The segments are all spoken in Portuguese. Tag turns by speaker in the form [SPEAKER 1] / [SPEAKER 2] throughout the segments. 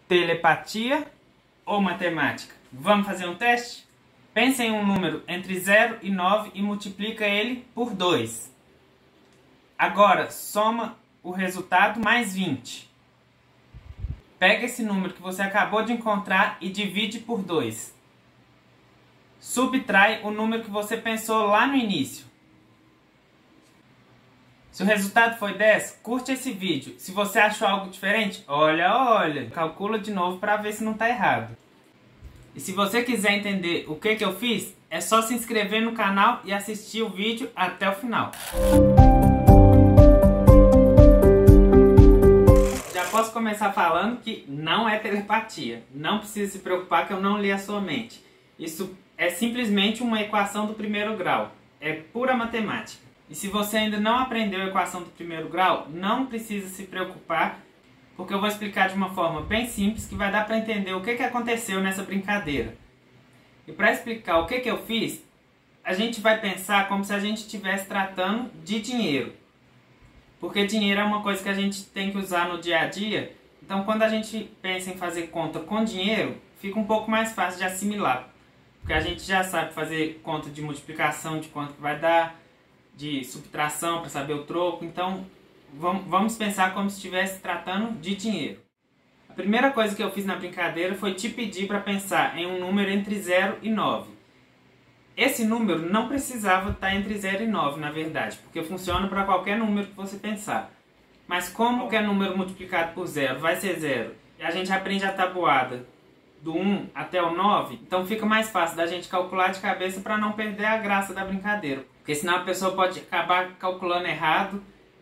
[SPEAKER 1] Telepatia ou matemática? Vamos fazer um teste? Pense em um número entre 0 e 9 e multiplica ele por 2. Agora, soma o resultado mais 20. Pega esse número que você acabou de encontrar e divide por 2. Subtrai o número que você pensou lá no início. Se o resultado foi 10, curte esse vídeo. Se você achou algo diferente, olha, calcula de novo para ver se não está errado. E se você quiser entender o que eu fiz, é só se inscrever no canal e assistir o vídeo até o final. Já posso começar falando que não é telepatia. Não precisa se preocupar que eu não li a sua mente. Isso é simplesmente uma equação do primeiro grau. É pura matemática. E se você ainda não aprendeu a equação do primeiro grau, não precisa se preocupar, porque eu vou explicar de uma forma bem simples que vai dar para entender o que aconteceu nessa brincadeira. E para explicar o que eu fiz, a gente vai pensar como se a gente estivesse tratando de dinheiro. Porque dinheiro é uma coisa que a gente tem que usar no dia a dia, então quando a gente pensa em fazer conta com dinheiro, fica um pouco mais fácil de assimilar. Porque a gente já sabe fazer conta de multiplicação, de quanto que vai dar, de subtração para saber o troco. Então vamos pensar como se estivesse tratando de dinheiro. A primeira coisa que eu fiz na brincadeira foi te pedir para pensar em um número entre 0 e 9. Esse número não precisava estar entre 0 e 9, na verdade, porque funciona para qualquer número que você pensar. Mas como qualquer número multiplicado por 0 vai ser 0, e a gente aprende a tabuada do 1 até o 9, então fica mais fácil da gente calcular de cabeça para não perder a graça da brincadeira. Porque senão a pessoa pode acabar calculando errado,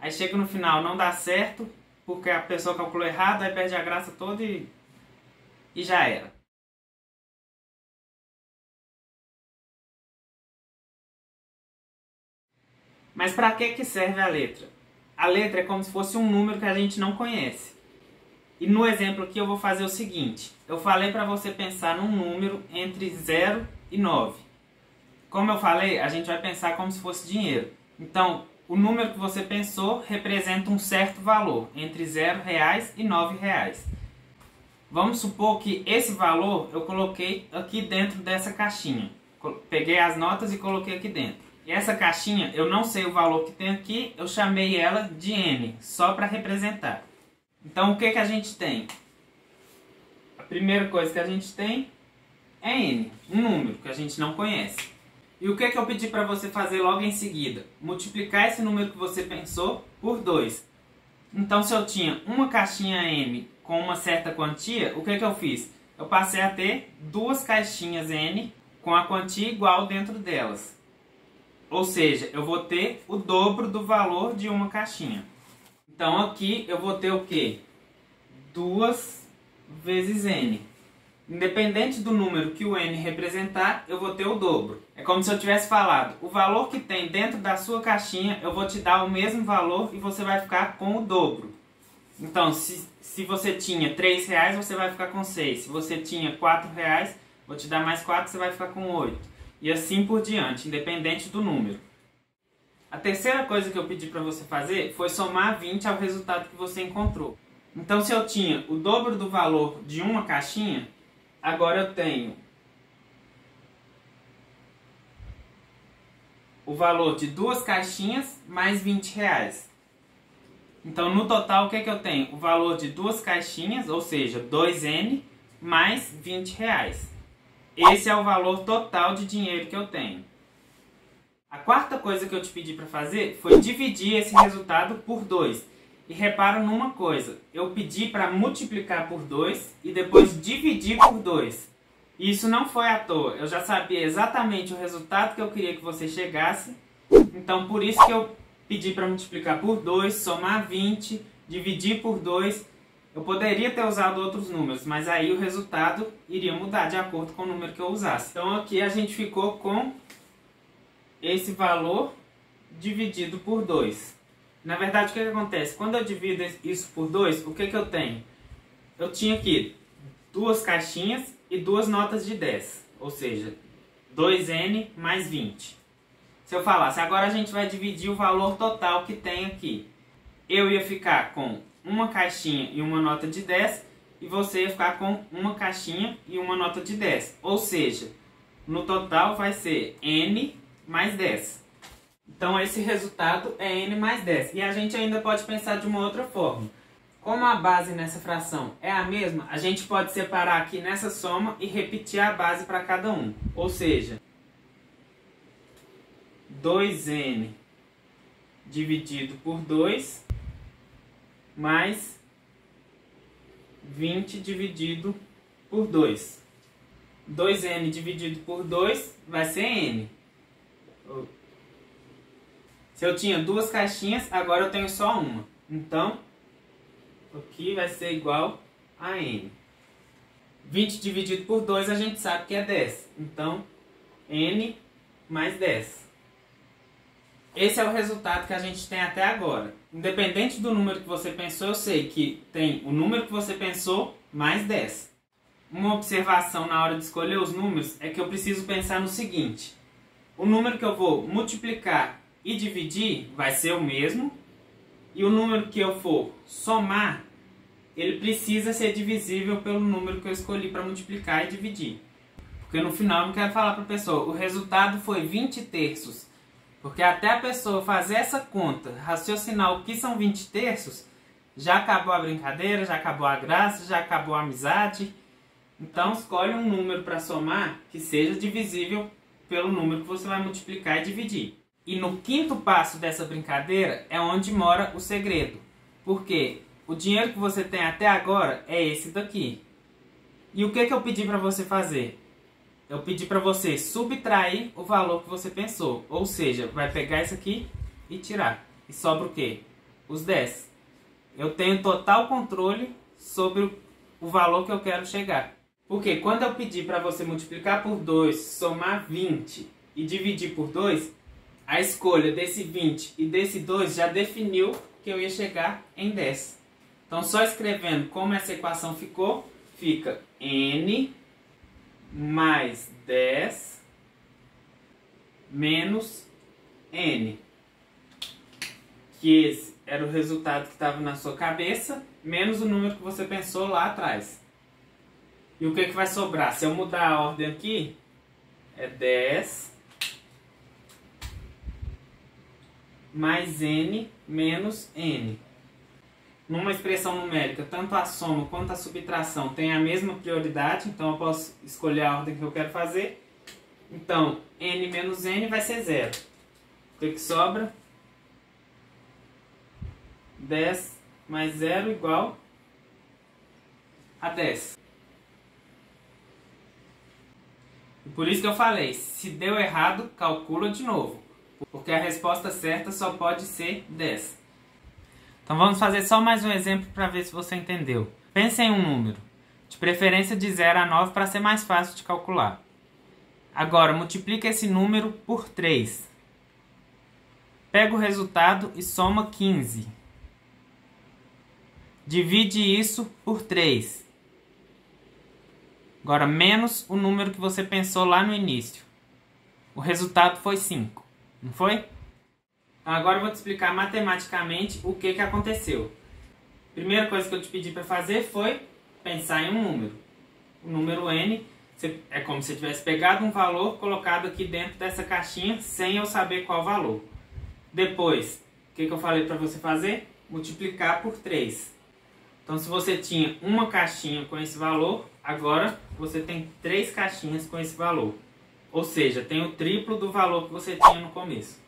[SPEAKER 1] aí chega no final não dá certo, porque a pessoa calculou errado, aí perde a graça toda e já era. Mas para que serve a letra? A letra é como se fosse um número que a gente não conhece. E no exemplo aqui eu vou fazer o seguinte. Eu falei para você pensar num número entre 0 e 9. Como eu falei, a gente vai pensar como se fosse dinheiro. Então, o número que você pensou representa um certo valor, entre R$0 e R$9. Vamos supor que esse valor eu coloquei aqui dentro dessa caixinha. Peguei as notas e coloquei aqui dentro. E essa caixinha, eu não sei o valor que tem aqui, eu chamei ela de N, só para representar. Então, o que a gente tem? A primeira coisa que a gente tem é N, um número que a gente não conhece. E o que eu pedi para você fazer logo em seguida? Multiplicar esse número que você pensou por 2. Então, se eu tinha uma caixinha N com uma certa quantia, o que eu fiz? Eu passei a ter duas caixinhas N com a quantia igual dentro delas. Ou seja, eu vou ter o dobro do valor de uma caixinha. Então, aqui eu vou ter o quê? 2 vezes N. Independente do número que o N representar, eu vou ter o dobro. É como se eu tivesse falado, o valor que tem dentro da sua caixinha, eu vou te dar o mesmo valor e você vai ficar com o dobro. Então, se você tinha R$3, você vai ficar com 6. Se você tinha R$4, vou te dar mais 4, você vai ficar com 8. E assim por diante, independente do número. A terceira coisa que eu pedi para você fazer foi somar 20 ao resultado que você encontrou. Então, se eu tinha o dobro do valor de uma caixinha, agora eu tenho o valor de duas caixinhas mais R$20. Então, no total, o que eu tenho? O valor de duas caixinhas, ou seja, 2N mais R$20. Esse é o valor total de dinheiro que eu tenho. A quarta coisa que eu te pedi para fazer foi dividir esse resultado por 2. E repara numa coisa, eu pedi para multiplicar por 2 e depois dividir por 2. E isso não foi à toa, eu já sabia exatamente o resultado que eu queria que você chegasse. Então por isso que eu pedi para multiplicar por 2, somar 20, dividir por 2. Eu poderia ter usado outros números, mas aí o resultado iria mudar de acordo com o número que eu usasse. Então aqui a gente ficou com esse valor dividido por 2. Na verdade, o que acontece? Quando eu divido isso por 2, o que eu tenho? Eu tinha aqui duas caixinhas e duas notas de 10. Ou seja, 2N mais 20. Se eu falasse, agora a gente vai dividir o valor total que tem aqui. Eu ia ficar com uma caixinha e uma nota de 10 e você ia ficar com uma caixinha e uma nota de 10. Ou seja, no total vai ser N mais 10. Então esse resultado é N mais 10. E a gente ainda pode pensar de uma outra forma. Como a base nessa fração é a mesma, a gente pode separar aqui nessa soma e repetir a base para cada um. Ou seja, 2N dividido por 2 mais 20 dividido por 2. 2N dividido por 2 vai ser N. Se eu tinha duas caixinhas, agora eu tenho só uma. Então, aqui vai ser igual a N. 20 dividido por 2 a gente sabe que é 10. Então, N mais 10. Esse é o resultado que a gente tem até agora. Independente do número que você pensou, eu sei que tem o número que você pensou mais 10. Uma observação na hora de escolher os números é que eu preciso pensar no seguinte. O número que eu vou multiplicar e dividir vai ser o mesmo. E o número que eu for somar, ele precisa ser divisível pelo número que eu escolhi para multiplicar e dividir. Porque no final eu não quero falar para a pessoa, o resultado foi 20 terços. Porque até a pessoa fazer essa conta, raciocinar o que são 20 terços, já acabou a brincadeira, já acabou a graça, já acabou a amizade. Então escolhe um número para somar que seja divisível pelo número que você vai multiplicar e dividir. E no quinto passo dessa brincadeira é onde mora o segredo. Porque o dinheiro que você tem até agora é esse daqui. E o que eu pedi para você fazer? Eu pedi para você subtrair o valor que você pensou. Ou seja, vai pegar isso aqui e tirar. E sobra o quê? Os 10. Eu tenho total controle sobre o valor que eu quero chegar. Porque quando eu pedi para você multiplicar por 2, somar 20 e dividir por 2, a escolha desse 20 e desse 2 já definiu que eu ia chegar em 10. Então, só escrevendo como essa equação ficou, fica N mais 10 menos N. Que esse era o resultado que estava na sua cabeça, menos o número que você pensou lá atrás. E o que vai sobrar? Se eu mudar a ordem aqui, é 10 mais N menos N. Numa expressão numérica, tanto a soma quanto a subtração têm a mesma prioridade, então eu posso escolher a ordem que eu quero fazer. Então, N menos N vai ser 0. O que sobra? 10 mais 0 igual a 10. E por isso que eu falei, se deu errado, calcula de novo. Porque a resposta certa só pode ser 10. Então vamos fazer só mais um exemplo para ver se você entendeu. Pense em um número, de preferência de 0 a 9 para ser mais fácil de calcular. Agora multiplica esse número por 3. Pega o resultado e soma 15. Divide isso por 3. Agora menos o número que você pensou lá no início. O resultado foi 5, não foi? Agora eu vou te explicar matematicamente o que aconteceu. Primeira coisa que eu te pedi para fazer foi pensar em um número. O número N é como se eu tivesse pegado um valor colocado aqui dentro dessa caixinha sem eu saber qual valor. Depois, o que eu falei para você fazer? Multiplicar por 3. Então se você tinha uma caixinha com esse valor, agora você tem 3 caixinhas com esse valor. Ou seja, tem o triplo do valor que você tinha no começo.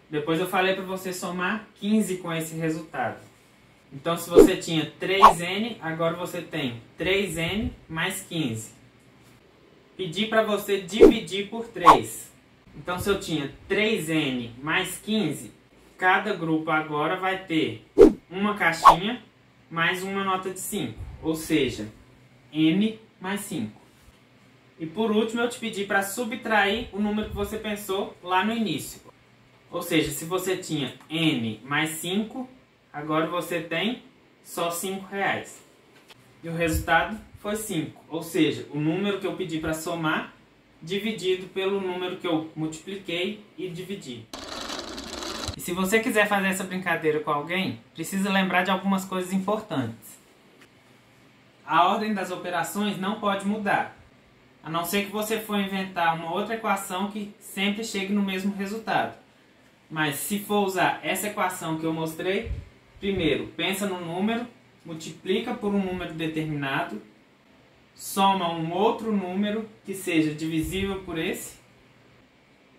[SPEAKER 1] Depois eu falei para você somar 15 com esse resultado. Então se você tinha 3N, agora você tem 3N mais 15. Pedi para você dividir por 3. Então se eu tinha 3N mais 15, cada grupo agora vai ter uma caixinha mais uma nota de 5. Ou seja, N mais 5. E por último eu te pedi para subtrair o número que você pensou lá no início. Ou seja, se você tinha N mais 5, agora você tem só R$5. E o resultado foi 5. Ou seja, o número que eu pedi para somar, dividido pelo número que eu multipliquei e dividi. E se você quiser fazer essa brincadeira com alguém, precisa lembrar de algumas coisas importantes. a ordem das operações não pode mudar, a não ser que você for inventar uma outra equação que sempre chegue no mesmo resultado. Mas se for usar essa equação que eu mostrei, primeiro pensa no número, multiplica por um número determinado, soma um outro número que seja divisível por esse,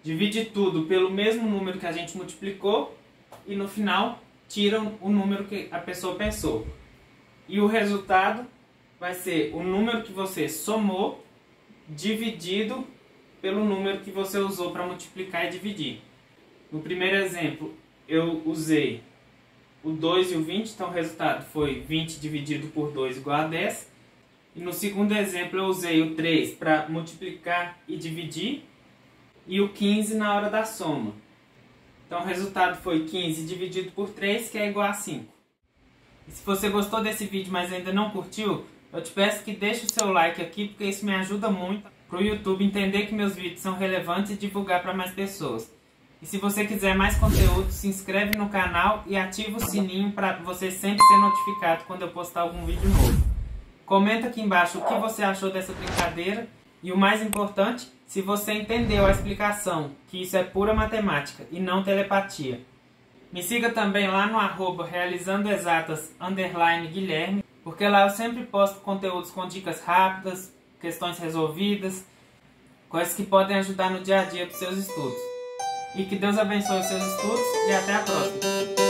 [SPEAKER 1] divide tudo pelo mesmo número que a gente multiplicou e no final tira o número que a pessoa pensou. E o resultado vai ser o número que você somou dividido pelo número que você usou para multiplicar e dividir. No primeiro exemplo, eu usei o 2 e o 20, então o resultado foi 20 dividido por 2 igual a 10. E no segundo exemplo, eu usei o 3 para multiplicar e dividir e o 15 na hora da soma. Então o resultado foi 15 dividido por 3, que é igual a 5. E se você gostou desse vídeo, mas ainda não curtiu, eu te peço que deixe o seu like aqui, porque isso me ajuda muito para o YouTube entender que meus vídeos são relevantes e divulgar para mais pessoas. E se você quiser mais conteúdo, se inscreve no canal e ativa o sininho para você sempre ser notificado quando eu postar algum vídeo novo. Comenta aqui embaixo o que você achou dessa brincadeira e o mais importante, se você entendeu a explicação, que isso é pura matemática e não telepatia. Me siga também lá no @realizandoexatas_Guilherme, porque lá eu sempre posto conteúdos com dicas rápidas, questões resolvidas, coisas que podem ajudar no dia a dia dos seus estudos. E que Deus abençoe os seus estudos e até a próxima.